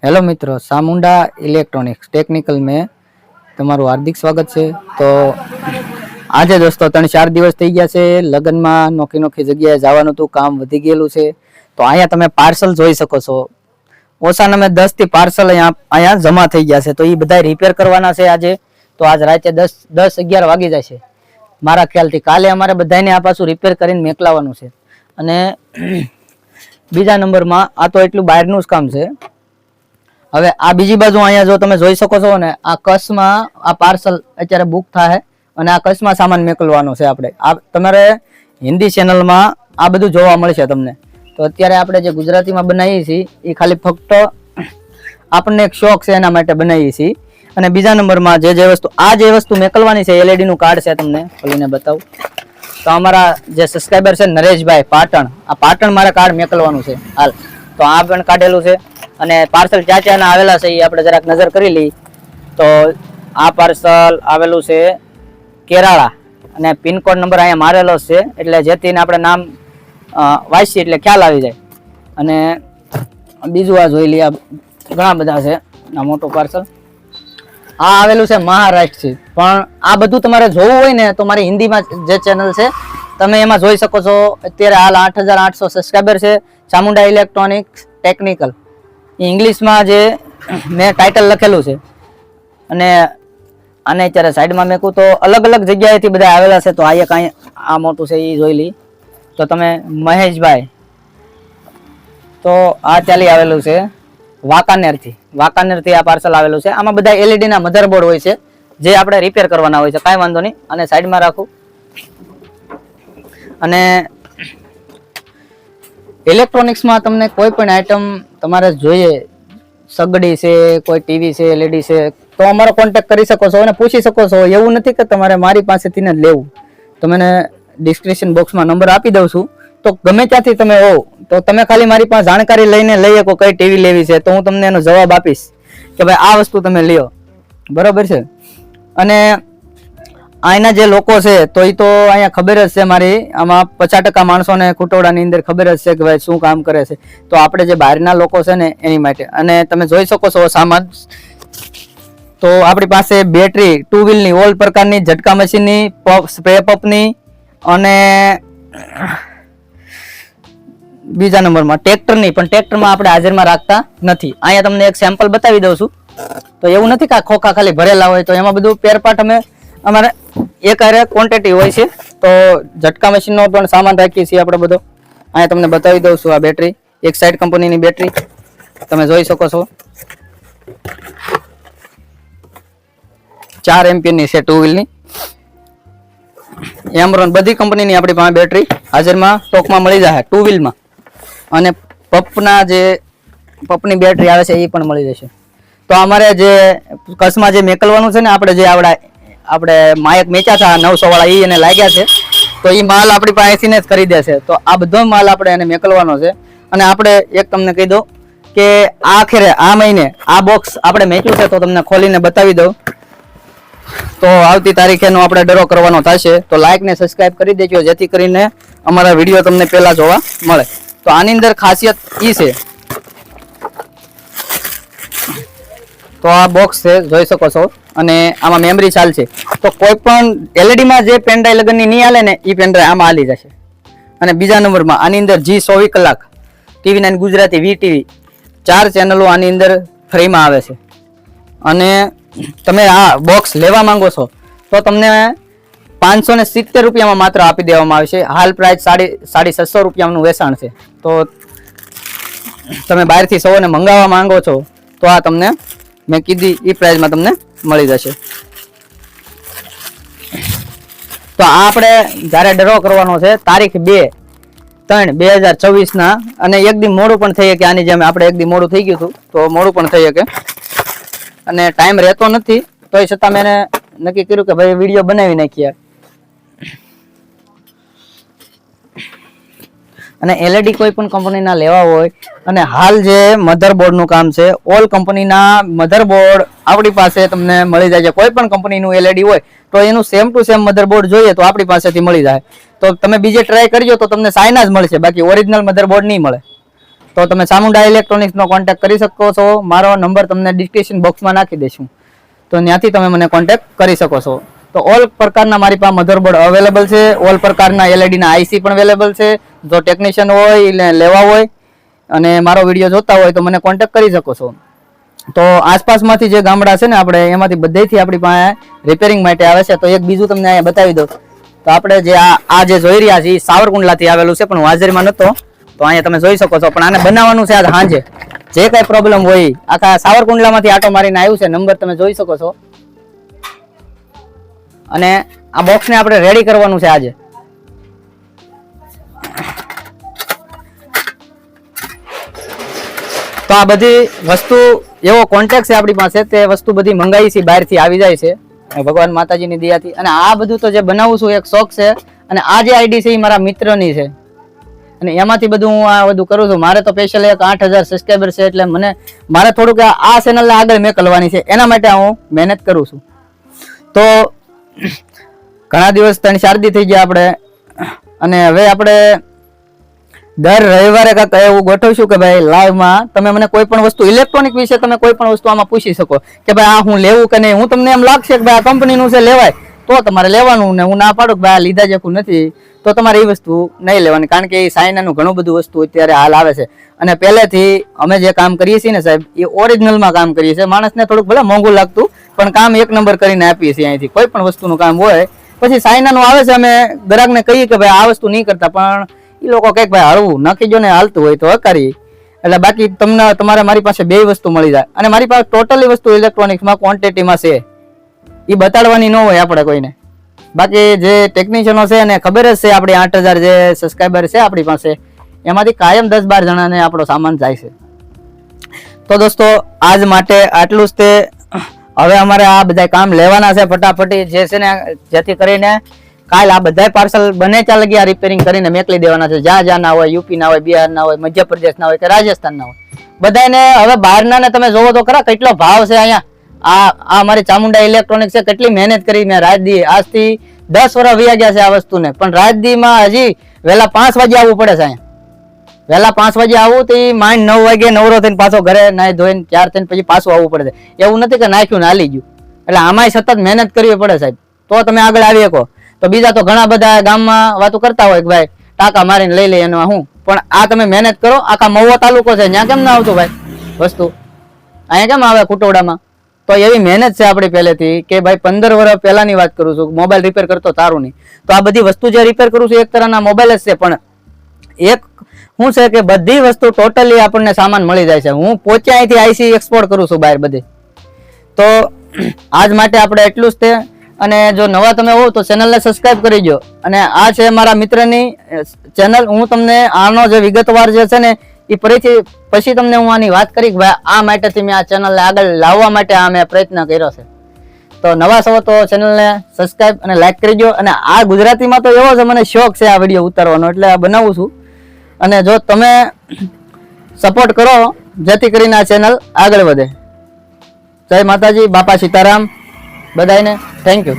Hello मित्रों, Samunda electronics technical में તમારું હાર્દિક સ્વાગત છે। તો આજે દોસ્તો 3-4 દિવસ થઈ ગયા છે લગનમાં નોખી નોખી જગ્યાએ જવાનું હતું, કામ વધી ગયેલું છે। તો અહીંયા તમે પાર્સલ જોઈ શકો છો, ઓછાના મેં 10 થી પાર્સલ અહીંયા જમા થઈ ગયા છે। તો એ બધા રિપેર કરવાના છે આજે। તો આજ રાતે 10-11 વાગી જાય છે મારા ખ્યાલથી। કાલે અમારે બધાને આ પાછું રિપેર કરીને મેકલાવાનું છે। અને બીજા નંબરમાં આ તો એટલું બહારનું જ કામ છે। હવે આ બીજી બાજુ અહીંયા જો તમે જોઈ શકો છો ને, આ કચ્છમાં આ પાર્સલ અત્યારે બુક થાય અને આ કચ્છમાં સામાન મોકલવાનો છે આપણે। આ તમારે હિન્દી ચેનલમાં આ બધું જોવા મળશે તમને। તો અત્યારે આપણે જે ગુજરાતીમાં બનાવીએ છીએ એ ખાલી ફક્ત આપણને એક શોખ છે એના માટે બનાવીએ છીએ। અને બીજા નંબરમાં જે વસ્તુ મોકલવાની છે એલઈડી નું કાર્ડ છે, તમને ખોલીને બતાવું તો અમારા જે સબસ્ક્રાઇબર છે નરેશભાઈ પાટણ, આ પાટણ મારે કાર્ડ મોકલવાનું છે હાલ। તો આ પણ કાઢેલું છે અને પાર્સલ ક્યાં ના આવેલા છે એ આપણે જરાક નજર કરી લઈ। તો આ પાર્સલ આવેલું છે કેરાળા અને પિનકોડ નંબર અહીંયા મારેલો છે, એટલે જેથી આપણે નામ વાંચીએ એટલે ખ્યાલ આવી જાય। અને બીજું આ જોઈ લઈએ, ઘણા બધા છે આ મોટું પાર્સલ। આ આવેલું છે મહારાષ્ટ્રથી, પણ આ બધું તમારે જોવું હોય ને તો મારી હિન્દીમાં જે ચેનલ છે તમે એમાં જોઈ શકો છો। અત્યારે હાલ 8800 સબસ્ક્રાઇબર છે, ચામુંડા ઇલેક્ટ્રોનિક્સ ટેકનિકલ ઇંગ્લિશમાં જે મેં ટાઇટલ લખેલું છે। અને આને અત્યારે સાઈડમાં મેકું તો અલગ અલગ જગ્યાએથી બધા આવેલા છે। તો આ એક આ મોટું છે એ જોઈ લઈ તો તમે મહેશભાઈ, તો આ ચાલી આવેલું છે વાંકાનેરથી આ પાર્સલ આવેલું છે। આમાં બધા એલઈડી ના મધરબોર્ડ હોય છે જે આપણે રિપેર કરવાના હોય છે, કાંઈ વાંધો નહીં। અને સાઈડમાં રાખું અને ઇલેક્ટ્રોનિક્સમાં તમને કોઈ પણ આઈટમ તમારે જોઈએ, સગડી છે, કોઈ ટીવી છે, એલઈડી છે, તો અમારો કોન્ટેક્ટ કરી શકો છો અને પૂછી શકો છો। એવું નથી કે તમારે મારી પાસેથી જ લેવું, તો મને ડિસ્ક્રિપ્શન બોક્સમાં નંબર આપી દઉં છું। તો ગમે ત્યાંથી તમે હો તો તમે ખાલી મારી પાસે જાણકારી લઈને લઈ શકો કઈ ટીવી લેવી છે, તો હું તમને એનો જવાબ આપીશ કે ભાઈ આ વસ્તુ તમે લ્યો, બરોબર છે। અને અહીંના જે લોકો છે તો એ તો અહીંયા ખબર જ છે, મારી આમાં 50% માણસોને ખુટોડાની અંદર ખબર જ છે કે ભાઈ શું કામ કરે છે। તો આપણે જે બહારના લોકો છે ને એની માટે, અને તમે જોઈ શકો છો સામાન, તો આપણી પાસે બેટરી, 2 વ્હીલની ઓલ પ્રકારની, ઝટકા મશીનની, સ્પ્રે પંપની, અને બીજા નંબરમાં ટ્રેક્ટરની, પણ ટ્રેક્ટરમાં આપણે હાજરમાં રાખતા નથી। અહીંયા તમને એક સેમ્પલ બતાવી દઉં છું। તો એવું નથી કે ખોખા ખાલી ભરેલા હોય, તો એમાં બધું પેરપાર્ટ અમારે એક ક્વોન્ટિટી હોય છે। તો ઝટકા મશીનનો પણ સામાન રાખીએ છીએ આપણે બધો। અહીંયા તમને બતાવી દઉં છું, આ બેટરી એક સાઈડ કંપનીની બેટરી તમે જોઈ શકો છો, 4 એમ્પિયરની છે, 2 વ્હીલની, એમરોન બધી કંપનીની આપણી પાસે બેટરી હાજરમાં સ્ટોકમાં મળી જાય 2 વ્હીલમાં। અને પંપની બેટરી આવે છે એ પણ મળી જશે। તો અમારે જે કચ્છમાં જે મેકલવાનું છે ને, આપણે માયક મેચ્યા હતા 900 વાળા, એ એને લાગ્યા છે, તો એ માલ આપણી પાસેથી જ ખરીદે છે। તો આ બધો માલ આપણે એને મેકલવાનો છે। અને આપણે એક તમને કહી દઉં કે આખરે આ મહિને આ બોક્સ આપણે મેચ્યું છે, તો તમને ખોલીને બતાવી દઉં। તો આવતી તારીખેનો આપણે ડ્રો કરવાનો થશે, તો લાઈક ને સબસ્ક્રાઇબ કરી દેજો જેથી કરીને અમારા વિડીયો તમને પહેલા જોવા મળે। તો આની અંદર ખાસિયત એ છે, તો આ બોક્સ છે જોઈ શકો છો, અને આમાં મેમરી ચાલશે। તો કોઈ પણ એલઈડી માં જે પેનડ્રાઈવ લગનની નહીં હાલે ને એ પેનડ્રાઈવ આમાં હાલી જશે। અને બીજા નંબરમાં આની અંદર જી 24 કલાક TV9 ગુજરાતી વીટીવી 4 ચેનલો આની અંદર ફ્રીમાં આવે છે। અને તમે આ બોક્સ લેવા માંગો છો તો તમને 570 રૂપિયામાં માત્ર આપી દેવામાં આવશે। હાલ પ્રાઇસ 650 રૂપિયાનું વેચાણ છે। તો તમે બહારથી સૌને મંગાવવા માંગો છો તો આ તમને મેં કીધી એ પ્રાઇસમાં તમને મળી જશે। તો આ આપણે જ્યારે ડ્રો કરવાનો છે તારીખ 2/3/2024 ના, અને એક દી મોડું પણ થઈ શકે, આની જેમ આપણે એક દી મોડું થઈ ગયું હતું તો મોડું પણ થઈ શકે, અને ટાઈમ રહેતો નથી, તો એ છતાં મેં નક્કી કર્યું કે ભાઈ વિડીયો બનાવી નાખીએ। અને એલઈડી કોઈ પણ કંપનીના લેવા હોય, અને હાલ જે મધરબોર્ડનું કામ છે, ઓલ કંપનીના મધરબોર્ડ આપણી પાસે તમને મળી જાય છે। કોઈ પણ કંપનીનું એલઈડી હોય તો એનું સેમ ટુ સેમ મધરબોર્ડ જોઈએ તો આપણી પાસેથી મળી જાય। તો તમે બીજે ટ્રાય કરજો તો તમને ચાઇના જ મળશે, બાકી ઓરિજિનલ મધરબોર્ડ નહીં મળે। તો તમે ચામુંડા ઇલેક્ટ્રોનિક્સનો કોન્ટેક્ટ કરી શકો છો. મારો નંબર તમને ડિસ્ક્રિપ્શન બોક્સમાં નાખી દઈશું, તો ત્યાંથી તમે મને કોન્ટેક્ટ કરી શકો છો. તો ઓલ પ્રકારના મારી પાસે મધરબોર્ડ અવેલેબલ છે, ઓલ પ્રકારના LED ના IC પણ અવેલેબલ છે. જો ટેકનિશિયન હોય એટલે લેવા હોય અને મારો વિડીયો જોતા હોય તો મને કોન્ટેક્ટ કરી શકો છો. તો આસપાસમાંથી જે ગામડા છે ને આપણે એમાંથી બધેથી આપણી પાસે રિપેરિંગ માટે આવે છે. તો એક બીજું તમને અહીંયા બતાવી દઉં. તો આપણે જે આ જે જોઈ રહ્યા છીએ સાવરકુંડલાથી આવેલું છે, પણ હું હાજરીમાં નહોતો, તો અહીંયા તમે જોઈ શકો છો. પણ આને બનાવવાનું છે આજ સાંજે. જે કઈ પ્રોબ્લેમ હોય આખા સાવરકુંડલામાંથી આટો મારીને આવ્યું છે. નંબર તમે જોઈ શકો છો. અને આ બોક્સને આપણે રેડી કરવાનું છે આજે. તો આ બધી વસ્તુ એવો કોન્ટેક્ટ છે આપણી પાસે, તે વસ્તુ બધી મંગાવી છે, બહારથી આવી જાય છે ભગવાન માતાજીની દયાથી. અને આ બધું તો જે બનાવું છું એક શોખ છે. અને આ જે આઈડી છે એ મારા મિત્રની છે, અને એમાંથી બધું હું આ બધું કરું છું. મારે તો સ્પેશિયલ એક 8000 સબસ્ક્રાઈબર છે, એટલે મારે થોડુંક આ ચેનલને આગળ મેકલવાની છે, એના માટે હું મહેનત કરું છું. તો ઘણા દિવસ 3-4 દી થઈ ગયા આપણે, અને હવે આપણે દર રવિવારે કાંઈક એવું ગોઠવશું કે ભાઈ લાઈવમાં તમે મને કોઈ પણ વસ્તુ ઇલેક્ટ્રોનિક વિશે તમે કોઈ પણ વસ્તુ આમાં પૂછી શકો કે ભાઈ આ હું લેવું કે નહીં. હું તમને એમ લાગશે કે ભાઈ આ કંપનીનું છે લેવાય તો તમારે લેવાનું, ને હું ના પાડું કે ભાઈ આ લીધા જેવું નથી તો તમારે એ વસ્તુ નહીં લેવાની. કારણ કે એ સાઇનાનું ઘણું બધું વસ્તુ અત્યારે હાલ આવે છે, અને પહેલેથી અમે જે કામ કરીએ છીએ ને સાહેબ એ ઓરિજિનલમાં કામ કરીએ છીએ. માણસને થોડુંક ભલે મોંઘું લાગતું પણ કામ એક નંબર કરીને આપીએ છીએ. અહીંથી કોઈ પણ વસ્તુનું કામ હોય પછી સાઇનાનું આવે છે, અમે ગ્રાહકને કહીએ કે ભાઈ આ વસ્તુ નહીં કરતા, પણ એ લોકો કંઈક ભાઈ હળવું નાખી જો ને હાલતું હોય તો હકારી. એટલે બાકી તમારે મારી પાસે બે વસ્તુ મળી જાય. અને મારી પાસે ટોટલી વસ્તુ ઇલેક્ટ્રોનિક્સમાં ક્વોન્ટિટીમાં છે, એ બતાડવાની ન હોય આપણે કોઈને. બાકી જે ટેકનિશિયનો છે એને ખબર જ છે આપણી 8000 જે સબસ્ક્રાઈબર છે આપણી પાસે, એમાંથી કાયમ 10-12 જણાને આપણો સામાન જાય છે. તો દોસ્તો આજ માટે આટલું જ તે. હવે અમારે આ બધા કામ લેવાના છે ફટાફટી, જે છે ને જેથી કરીને કાલ આ બધા પાર્સલ બને ત્યાં લગી આ રિપેરિંગ કરીને મેકલી દેવાના છે. જ્યાં ના હોય, યુપી ના હોય, બિહાર ના હોય, મધ્યપ્રદેશ ના હોય કે રાજસ્થાન ના હોય, બધાને હવે બહારના ને તમે જોવો તો ખરા કેટલો ભાવ છે અહીંયા. આ અમારી ચામુંડા ઇલેક્ટ્રોનિક છે, કેટલી મહેનત કરી મેં રાત દી. આજથી 10 વર્ષ વયા ગયા છે આ વસ્તુને, પણ રાત દી માં હજી વહેલા 5 વાગે આવવું પડે છે. અહીંયા વહેલા 5 વાગે આવું તો માંડ 9 વાગે નવરો થઈને પાછો ઘરે નાઈ ધોઈને 4 થઈને પછી પાછું આવવું પડે છે. એવું નથી કે નાખ્યું ને હાલી ગયું. એટલે આમાંય સતત મહેનત કરવી પડે સાહેબ, તો તમે આગળ આવી શકો. તો બીજા તો ઘણા બધા ગામમાં વાતો કરતા હોય કે ભાઈ ટાકા મારીને લઈ લે એનો હું, પણ આ તમે મહેનત કરો. આખા મહુવા તાલુકો છે, ત્યાં કેમ ના આવતું ભાઈ વસ્તુ, અહીંયા કેમ આવે કુટોડામાં? તો એવી મહેનત છે આપણી પહેલેથી કે ભાઈ 15 વર્ષ પહેલાની વાત કરું છું. મોબાઈલ રિપેર કરતો તારું નહીં, તો આ બધી વસ્તુ જે રિપેર કરું છું એક તરહના મોબાઈલ જ છે, પણ એક શું છે કે બધી વસ્તુ ટોટલી આપણને સામાન મળી જાય છે. હું પોતે અહીંથી IC એક્સપોર્ટ કરું છું બહાર બધે. તો આજ માટે આપણે એટલું જ તે. અને જો નવા તમે હો તો ચેનલને સબસ્ક્રાઇબ કરી દો. અને આ છે મારા મિત્રની ચેનલ. હું તમને આનો જે વિગતવાર જે છે ને એ પછી તમને હું આની વાત કરી કે ભાઈ આ માટેથી મેં આ ચેનલને આગળ લાવવા માટે આ મેં પ્રયત્ન કર્યો છે. તો નવા છો તો ચેનલને સબસ્ક્રાઇબ અને લાઈક કરી દો. અને આ ગુજરાતીમાં તો એવો છે મને શોખ છે આ વિડીયો ઉતારવાનો, એટલે આ બનાવું છું. અને જો તમે સપોર્ટ કરો જેથી કરીને આ ચેનલ આગળ વધે. જય માતાજી, બાપા સીતારામ બધાને. Thank you.